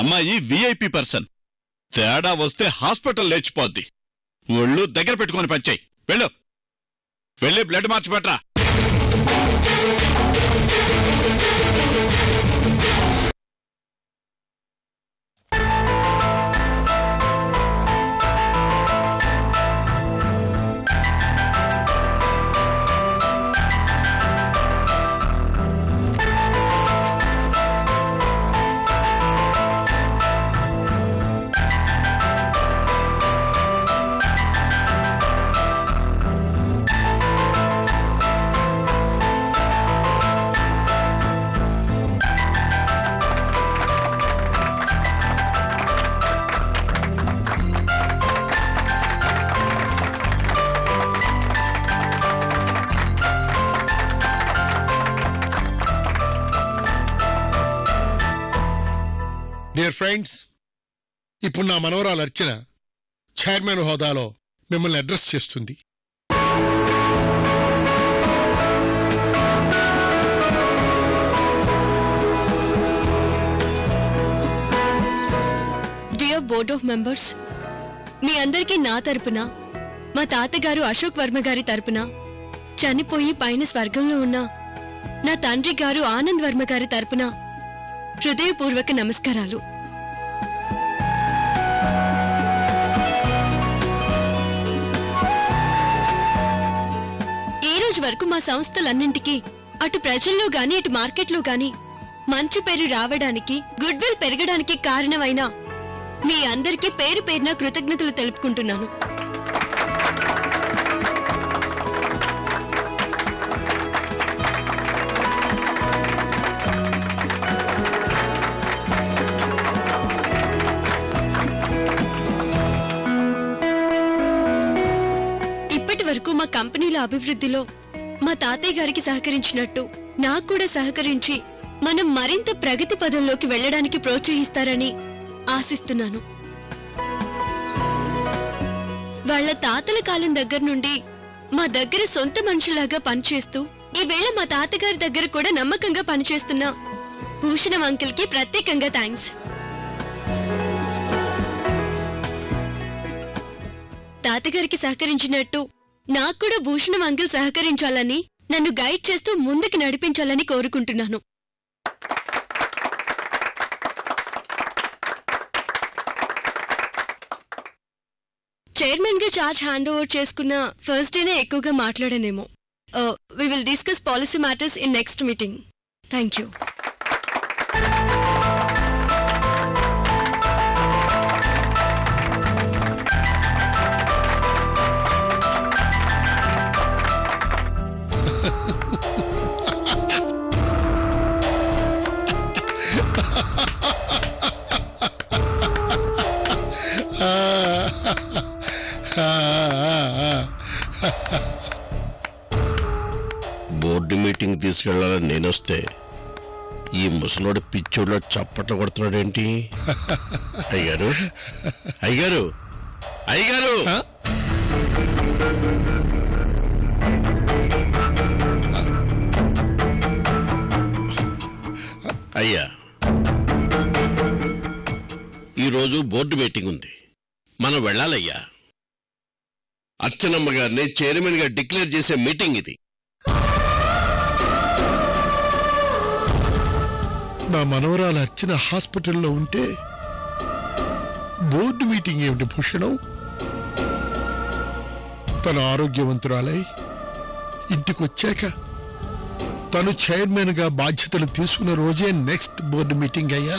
అమ్మాయి VIP person. తేడా వస్తే హాస్పిటల్ లేచిపోద్ది. ఒళ్ళు దగ్గర పెట్టుకొని పనిచేయి. వెళ్ళి బ్లడ్ మార్చిపెట్రా. డియర్ ఫ్రెండ్స్, ఇప్పుడు నా మనవరాలు అర్చన చైర్మన్ హోదాలో మిమ్మల్ని అడ్రస్ చేస్తుంది. డియర్ బోర్డ్ ఆఫ్ మెంబర్స్, మీ అందరికీ నా తరపున, మా తాతగారు అశోక్ వర్మ గారి తరపున, చనిపోయి పైన స్వర్గంలో ఉన్న నా తండ్రి గారు ఆనంద్ వర్మ గారి తరపున హృదయపూర్వక నమస్కారాలు. ఈ రోజు వరకు మా సంస్థలన్నింటికీ అటు ప్రజల్లో గాని ఇటు మార్కెట్లో గాని మంచి పేరు రావడానికి, గుడ్ విల్ పెరగడానికి కారణమైన మీ అందరికీ పేరు పేరున కృతజ్ఞతలు తెలుపుకుంటున్నాను. వరకు మా కంపెనీల అభివృద్ధిలో మా తాతయ్య గారికి సహకరించినట్టు నాకు కూడా సహకరించి మనం మరింత ప్రగతి పదంలోకి వెళ్లడానికి ప్రోత్సహిస్తారని ఆశిస్తున్నాను. వాళ్ళ తాతల కాలం దగ్గర నుండి మా దగ్గర సొంత మనుషులాగా పనిచేస్తూ ఈవేళ మా తాతగారి దగ్గర కూడా నమ్మకంగా పనిచేస్తున్న భూషణం అంకుల్ కి ప్రత్యేకంగా థ్యాంక్స్. తాతగారికి సహకరించినట్టు నాకు కూడా భూషణం అంకుల్ సహకరించాలని, నన్ను గైడ్ చేస్తూ ముందుకు నడిపించాలని కోరుకుంటున్నాను. చైర్మన్ గా చార్జ్ హ్యాండ్ ఓవర్ చేసుకున్న ఫస్ట్ డేనే ఎక్కువగా మాట్లాడనేమో. We will discuss policy matters in next meeting. Thank you. Board meeting తీసుకెళ్లాలని నేనొస్తే ఈ ముసలోడు పిచ్చోడ్లో చప్పట్లు కొడుతున్నాడేంటి? అయ్యగారు, అయ్యగారు, అయ్యగారు! అయ్యా, ఈరోజు బోర్డు మీటింగ్ ఉంది, మనం వెళ్ళాలయ్యా. అర్చనమ్మ గారిని చైర్మన్ గా డిక్లేర్ చేసే మీటింగ్ ఇది. నా మనవరాలు అర్చన హాస్పిటల్లో ఉంటే బోర్డు మీటింగ్ ఏమిటి భూషణం? తను ఆరోగ్యవంతురాలై ఇంటికొచ్చాక తను చైర్మన్ గా బాధ్యతలు తీసుకున్న రోజే నెక్స్ట్ బోర్డు మీటింగ్ అయ్యా.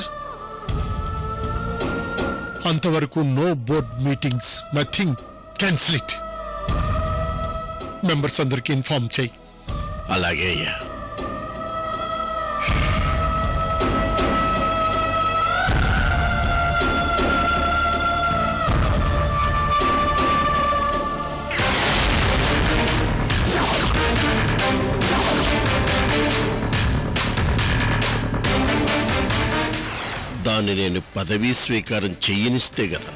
అంతవరకు no board meetings, nothing, cancel it. Members అందరికి ఇన్ఫార్మ్ చేయి. అలాగే అయ్యా. దాన్ని నేను పదవీ స్వీకారం చెయ్యనిస్తే గదా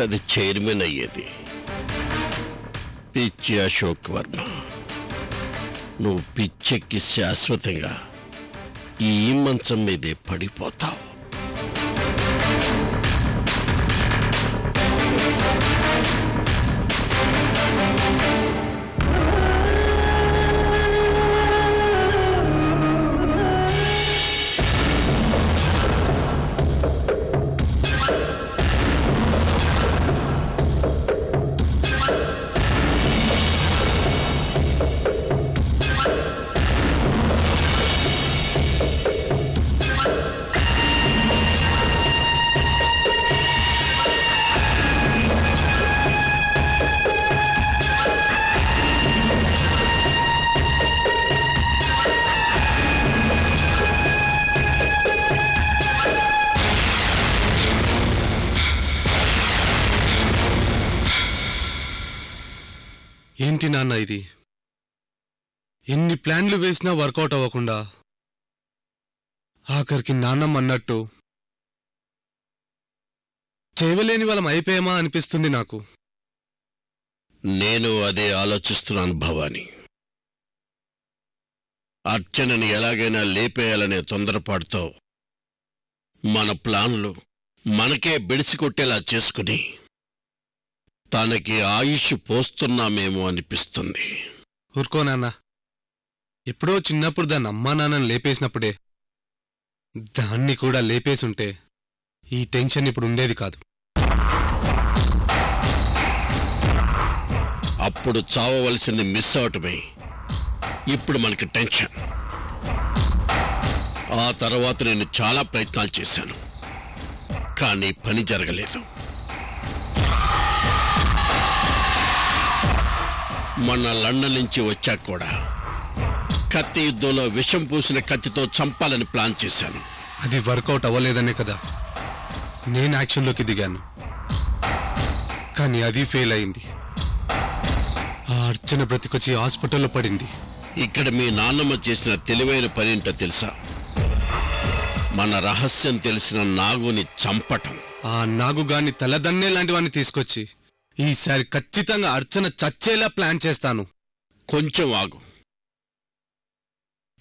అది చైర్మన్ అయ్యేది. పిచ్చి అశోక్ వర్మ, నువ్వు పిచ్చెక్కి శాశ్వతంగా ఈ మంచం మీదే పడిపోతావు. ఏంటి నాన్న ఇది? ఎన్ని ప్లాన్లు వేసినా వర్కౌట్ అవ్వకుండా ఆఖరికి నాన్నమ్మ అన్నట్టు చేయలేని వాళ్ళం అయిపోయామా అనిపిస్తుంది నాకు. నేను అదే ఆలోచిస్తున్నాను భవాని. అర్చనని ఎలాగైనా లేపేయాలనే తొందరపాటుతో మన ప్లాన్లు మనకే బెడిసికొట్టేలా చేసుకుని తనకి ఆయుష్ పోస్తున్నామేమో అనిపిస్తుంది. ఊరుకో నాన్న, ఎప్పుడో చిన్నప్పుడు దాన్ని అమ్మా నాన్నని లేపేసినప్పుడే దాన్ని కూడా లేపేసుంటే ఈ టెన్షన్ ఇప్పుడు ఉండేది కాదు. అప్పుడు చావవలసింది మిస్ అవటమే ఇప్పుడు మనకి టెన్షన్. ఆ తర్వాత నేను చాలా ప్రయత్నాలు చేశాను, కానీ పని జరగలేదు. మొన్న లండన్ నుంచి వచ్చాక కూడా కత్తి యుద్ధంలో విషం పూసిన కత్తితో చంపాలని ప్లాన్ చేశాను. అది వర్కౌట్ అవ్వలేదనే కదా నేను యాక్షన్లోకి దిగాను. కానీ అది ఫెయిల్ అయింది. ఆ అర్చన బ్రతికొచ్చి హాస్పిటల్లో పడింది. ఇక్కడ మీ నాన్నమ్మ చేసిన తెలివైన పని ఏంటో తెలుసా? మన రహస్యం తెలిసిన నాగుని చంపటం. ఆ నాగుగాన్ని తలదన్నే లాంటి వాడిని తీసుకొచ్చి ఈసారి ఖచ్చితంగా అర్చన చచ్చేలా ప్లాన్ చేస్తాను. కొంచెం ఆగు.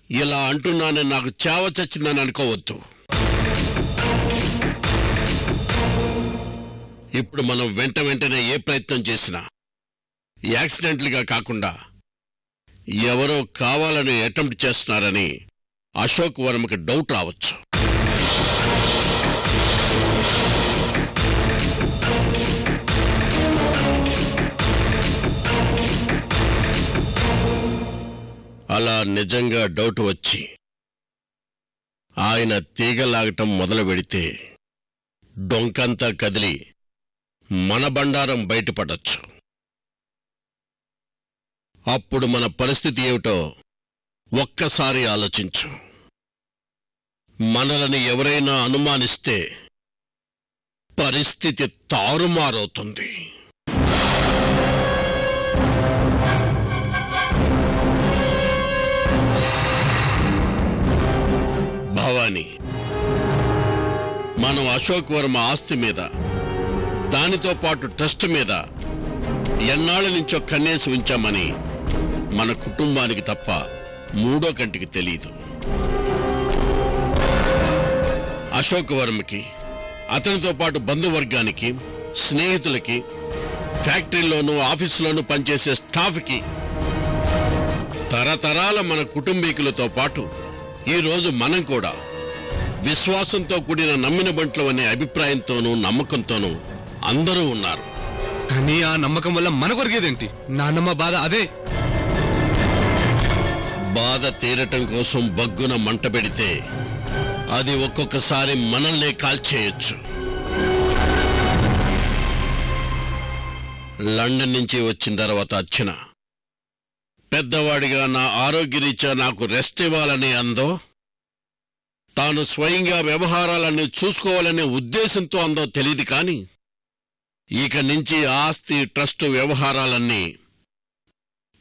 ఇలా అంటున్నానని నాకు చావ చచ్చిందని అనుకోవద్దు. ఇప్పుడు మనం వెంటనే ఏ ప్రయత్నం చేసినా యాక్సిడెంట్లుగా కాకుండా ఎవరో కావాలని అటెంప్ట్ చేస్తున్నారని అశోక్ వర్మకి డౌట్ రావచ్చు. అలా నిజంగా డౌట్ వచ్చి ఆయన తీగలాగటం మొదలు పెడితే డొంకంతా కదిలి మన బండారం బయటపడచ్చు. అప్పుడు మన పరిస్థితి ఏమిటో ఒక్కసారి ఆలోచించు. మనలని ఎవరైనా అనుమానిస్తే పరిస్థితి తారుమారవుతుంది. భవాని, మనం అశోక్ వర్మ ఆస్తి మీద, దానితో పాటు ట్రస్ట్ మీద ఎన్నాళ్ళ నుంచో కన్నేసి ఉంచామని మన కుటుంబానికి తప్ప మూడో కంటికి తెలీదు. అశోక్ వర్మకి, అతనితో పాటు బంధువర్గానికి, స్నేహితులకి, ఫ్యాక్టరీలోనూ ఆఫీసులోనూ పనిచేసే స్టాఫ్కి, తరతరాల మన కుటుంబీకులతో పాటు ఈరోజు మనం కూడా విశ్వాసంతో కూడిన నమ్మిన బంట్లు అనే అభిప్రాయంతోనూ నమ్మకంతోనూ అందరూ ఉన్నారు. కానీ ఆ నమ్మకం వల్ల మన కొరిగేదేంటి? నాన్నమ్మ బాధ అదే. బాధ తీరటం కోసం బగ్గున మంట పెడితే అది ఒక్కొక్కసారి మనల్నే కాల్చేయచ్చు. లండన్ నుంచి వచ్చిన తర్వాత అర్చన పెద్దవాడిగా నా ఆరోగ్యరీత్యా నాకు రెస్ట్ ఇవ్వాలని అందో, తాను స్వయంగా వ్యవహారాలన్నీ చూసుకోవాలనే ఉద్దేశంతో అందో తెలియదు. కానీ ఇక నుంచి ఆస్తి ట్రస్టు వ్యవహారాలన్నీ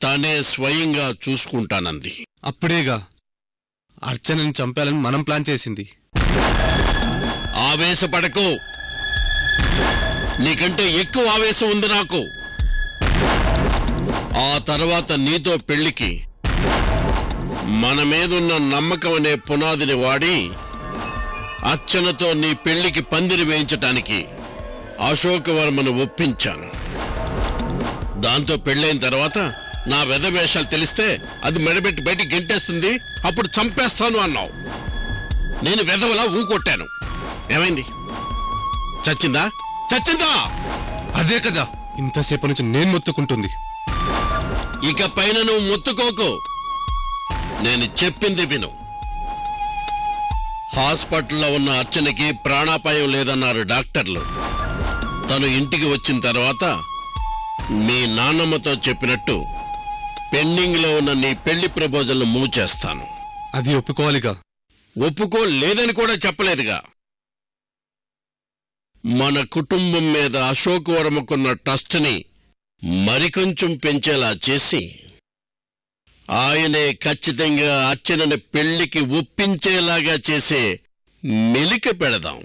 తానే స్వయంగా చూసుకుంటానంది. అప్పుడేగా అర్చనని చంపాలని మనం ప్లాన్ చేసింది. ఆవేశపడకు, నీకంటే ఎక్కువ ఆవేశం ఉంది నాకు. ఆ తర్వాత నీతో పెళ్లికి మన మీదున్న నమ్మకం అనే పునాదిని వాడి అర్చనతో నీ పెళ్లికి పందిరి వేయించటానికి అశోక్ వర్మను ఒప్పించాను. దాంతో పెళ్ళైన తర్వాత నా వెధవేషాలు తెలిస్తే అది మెడబెట్టి బయటికి గెంటేస్తుంది, అప్పుడు చంపేస్తాను అన్నావు. నేను వెధవలా ఊకొట్టాను. ఏమైంది? చచ్చిందా? చచ్చిందా? అదే కదా ఇంతసేపు నుంచి నేను మొత్తుకుంటుంది. ఇక పైన నువ్వు మొత్తుకోకు, నేను చెప్పింది విను. హాస్పిటల్లో ఉన్న అర్చనకి ప్రాణాపాయం లేదన్నారు డాక్టర్లు. తను ఇంటికి వచ్చిన తర్వాత మీ నాన్నమ్మతో చెప్పినట్టు పెండింగ్లో ఉన్న నీ పెళ్లి ప్రపోజల్ను మూవ్ చేస్తాను. అది ఒప్పుకోవాలిగా? ఒప్పుకోలేదని కూడా చెప్పలేదుగా. మన కుటుంబం మీద అశోక్ వర్మకున్న ట్రస్ట్ని మరికొంచెం పెంచేలా చేసి ఆయనే ఖచ్చితంగా అర్చనని పెళ్లికి ఒప్పించేలాగా చేసే మెలిక పెడదాం.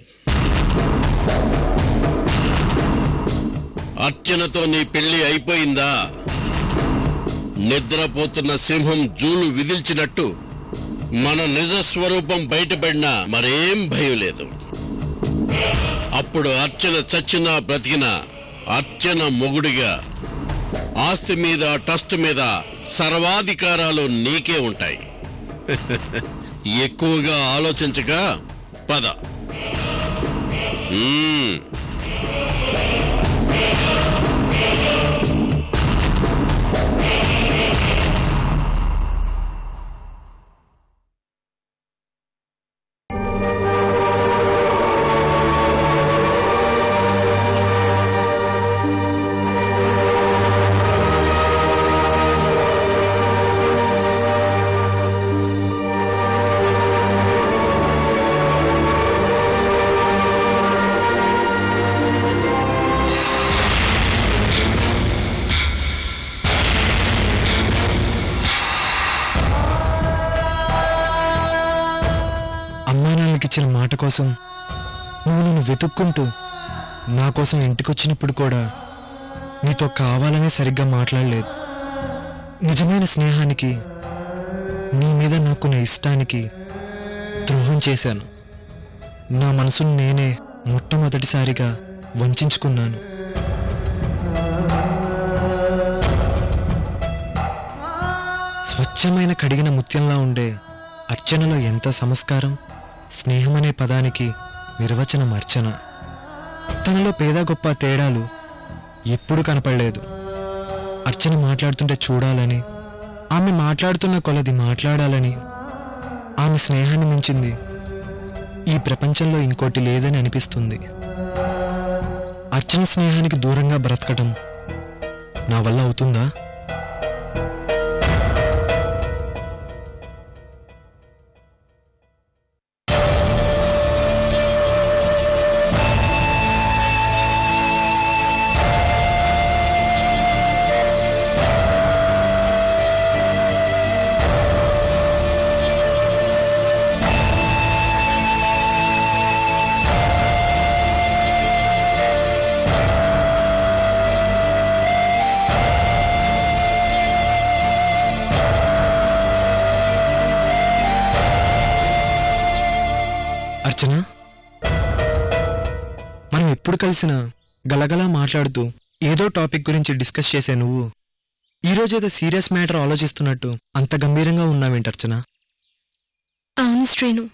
అర్చనతో నీ పెళ్లి అయిపోయిందా? నిద్రపోతున్న సింహం జూలు విదిల్చినట్టు మన నిజ స్వరూపం బయటపడినా మరేం భయం లేదు. అప్పుడు అర్చన చచ్చినా బ్రతికినా అర్చన మొగుడిగా ఆస్తి మీద ట్రస్ట్ మీద సర్వాధికారాలు నీకే ఉంటాయి. ఎక్కువగా ఆలోచించక పద. ఇచ్చిన మాట కోసం నువ్వు నన్ను వెతుక్కుంటూ నా కోసం ఇంటికొచ్చినప్పుడు కూడా నీతో కావాలనే సరిగ్గా మాట్లాడలేదు. నిజమైన స్నేహానికి నీ మీద నాకున్న ఇష్టానికి ద్రోహం చేశాను. నా మనసును నేనే మొట్టమొదటిసారిగా వంచుకున్నాను. స్వచ్ఛమైన కడిగిన ముత్యంలా ఉండే అర్చనలో ఎంత సంస్కారం, స్నేహమనే పదానికి నిర్వచనం అర్చన. తనలో పేద గొప్ప తేడాలు ఎప్పుడు కనపడలేదు. అర్చన మాట్లాడుతుంటే చూడాలని, ఆమె మాట్లాడుతున్న కొలది మాట్లాడాలని, ఆమె స్నేహాన్ని మించింది ఈ ప్రపంచంలో ఇంకోటి లేదని అనిపిస్తుంది. అర్చన స్నేహానికి దూరంగా బ్రతకటం నా వల్ల అవుతుందా? అర్చన, మనం ఎప్పుడు కలిసినా గలగలా మాట్లాడుతూ ఏదో టాపిక్ గురించి డిస్కస్ చేసే నువ్వు ఈరోజేదో సీరియస్ మ్యాటర్ ఆలోచిస్తున్నట్టు అంత గంభీరంగా ఉన్నావేంటి అర్చన? అవును శ్రీను,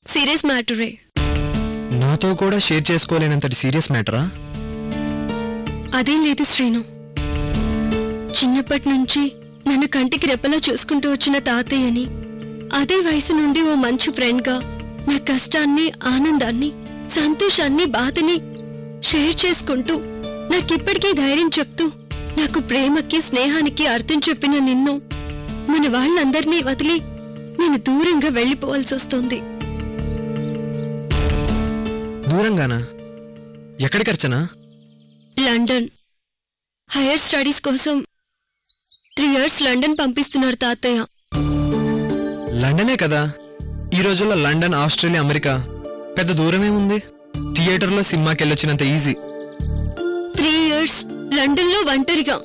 సీరియస్ మ్యాటరే. నాతో కూడా షేర్ చేసుకోలేనంతటి సీరియస్ మ్యాటరా? అదేం లేదు శ్రీను. చిన్నప్పటి నుంచి నన్ను కంటికి రెప్పలా చూసుకుంటూ వచ్చిన తాతయ్యని, అదే వయసు నుండి ఓ మంచి ఫ్రెండ్గా నా కష్టాన్ని, ఆనందాన్ని, సంతోషాన్ని, బాధని షేర్ చేసుకుంటూ నాకిప్పటికీ ధైర్యం చెప్తూ నాకు ప్రేమకి, స్నేహానికి అర్థం చెప్పిన నిన్ను, మన వాళ్ళందరినీ వదిలి నేను దూరంగా వెళ్లిపోవాల్సి వస్తుంది. దూరంగానా? ఎక్కడికి అర్చన? లండన్. హైయర్ స్టడీస్ కోసం 3 years లండన్ పంపిస్తున్నారు తాతయ్య. లండనే కదా. ఈ రోజుల్లో లండన్, ఆస్ట్రేలియా, అమెరికా పెద్ద దూరమేముంది? థియేటర్లో సినిమాకి వెళ్ళొచ్చినంత ఈజీ. 3 years లండన్లో ఒంటరిగా.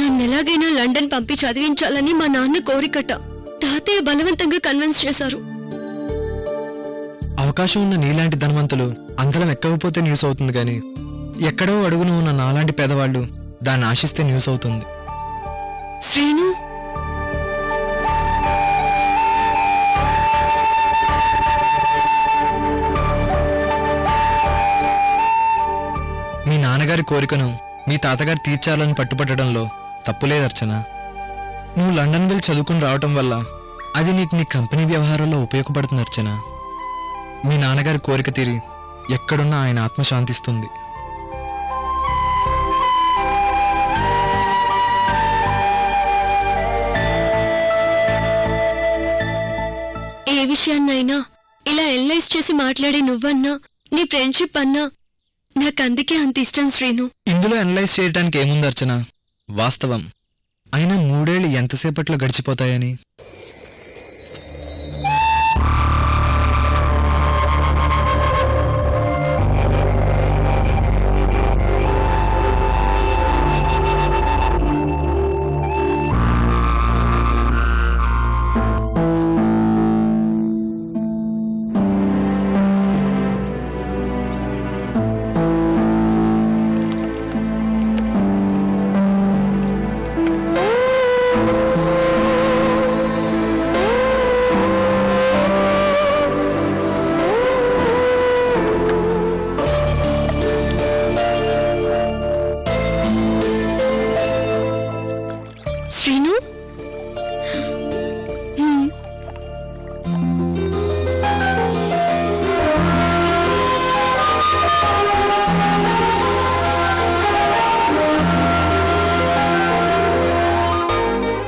నన్ను ఎలాగైనా లండన్ పంపి చదివించాలని మా నాన్న కోరికట. తాతయ్య బలవంతంగా కన్విన్స్ చేశారు. అవకాశం ఉన్న నీలాంటి ధనవంతులు అందలం ఎక్కకపోతే న్యూస్ అవుతుంది కానీ, ఎక్కడో అడుగున ఉన్న నాలాంటి పేదవాళ్ళు దాన్ని ఆశిస్తే న్యూస్ అవుతుంది. శ్రీను, మీ నాన్నగారి కోరికను మీ తాతగారు తీర్చాలని పట్టుపట్టడంలో తప్పులేదు అర్చన. నువ్వు లండన్ వెళ్ళి చదువుకుని రావటం వల్ల అది నీకు నీ కంపెనీ వ్యవహారాల్లో ఉపయోగపడుతుంది అర్చన. మీ నాన్నగారి కోరిక తీరి ఎక్కడున్నా ఆయన ఆత్మ శాంతిస్తుంది. ఏ విషయాన్నైనా ఇలా ఎనలైజ్ చేసి మాట్లాడే నువ్వన్నా, నీ ఫ్రెండ్షిప్ అన్నా నాకందుకే అంత ఇష్టం శ్రీను. ఇందులో అనలైజ్ చేయడానికి ఏముంది అర్చన, వాస్తవం. అయినా 3 ఏళ్ళు ఎంతసేపట్లో గడిచిపోతాయని. శ్రీను,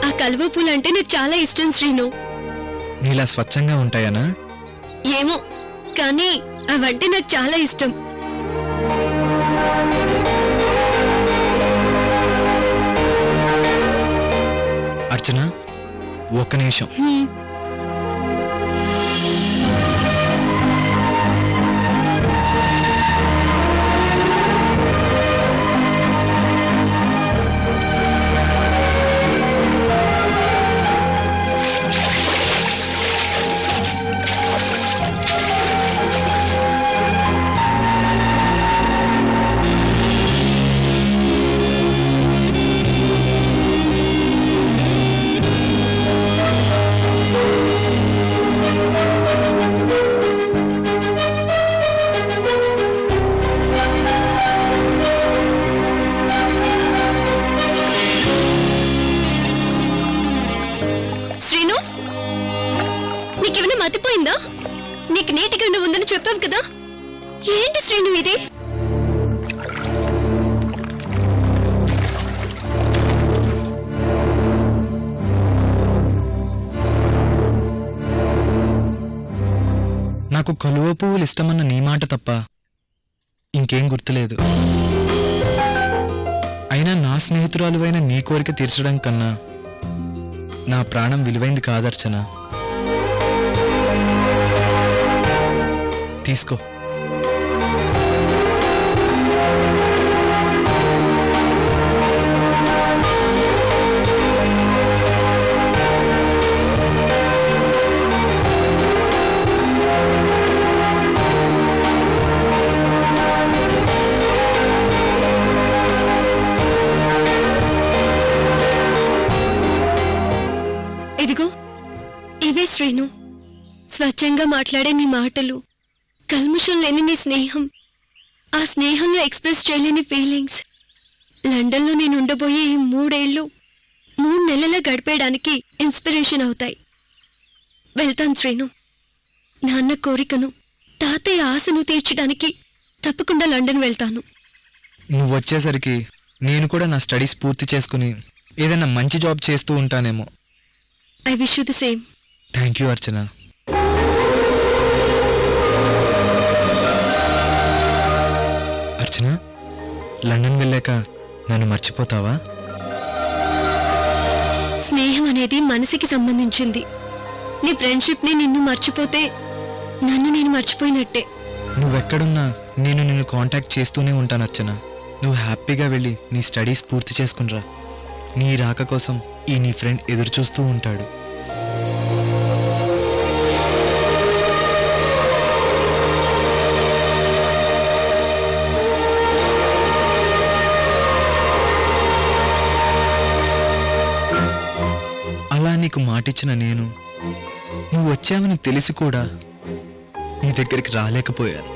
ఆ కలువ పూలంటే నాకు చాలా ఇష్టం శ్రీను. నీలా స్వచ్ఛంగా ఉంటాయనా? ఏమో కానీ అవంటే నాకు చాలా ఇష్టం. అర్చన, ఒక్క నిమిషం. శ్రీను, నీకేమైనా మతిపోయిందా? నీకు నీటిగా ఉందని చెప్పావు కదా, ఏంటి శ్రీను ఇది? నాకు కలువ పువ్వులు ఇష్టమన్న నీ మాట తప్ప ఇంకేం గుర్తులేదు. అయినా నా స్నేహితురాలువైన నీ కోరిక తీర్చడం కన్నా నా ప్రాణం విలువైంది కాదర్చన. తీసుకో. ఇదిగో ఇవే శ్రీను, స్వచ్ఛంగా మాట్లాడే నీ మాటలు, కల్మషం లేని నీ స్నేహం, ఆ స్నేహంలో ఎక్స్ప్రెస్ చేయలేని ఫీలింగ్స్. లండన్లో నేను ఉండబోయే ఈ 3 ఏళ్ళు 3 నెలలా గడిపేయడానికి ఇన్స్పిరేషన్ అవుతాయి. వెళ్తాను శ్రీను. నాన్న కోరికను, తాతయ్య ఆశను తీర్చడానికి తప్పకుండా లండన్ వెళ్తాను. నువ్వు వచ్చేసరికి నేను కూడా నా స్టడీస్ పూర్తి చేసుకుని ఏదైనా మంచి జాబ్ చేస్తూ ఉంటానేమో. I wish you the same. Thank you Archana. Archana, London వెళ్ళాక నన్ను మర్చిపోతావా? స్నేహం అనేది మనసుకి సంబంధించింది. నీ ఫ్రెండ్షిప్ని నిన్ను మర్చిపోతే నన్ను నేను మర్చిపోయినట్టే. నువ్వెక్కడున్నా నేను నిన్ను కాంటాక్ట్ చేస్తూనే ఉంటాను అర్చన. నువ్వు హ్యాపీగా వెళ్ళి నీ స్టడీస్ పూర్తి చేసుకునిరా. నీ రాక కోసం ఈ నీ ఫ్రెండ్ ఎదురు చూస్తూ ఉంటాడు. అలా నీకు మాటిచ్చిన నేను నువ్వు వచ్చావని తెలిసి కూడా నీ దగ్గరికి రాలేకపోయాను.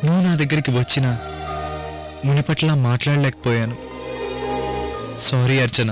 నువ్వు నా దగ్గరికి వచ్చినా మునిపట్లా మాట్లాడలేకపోయాను. సారీ అర్చన.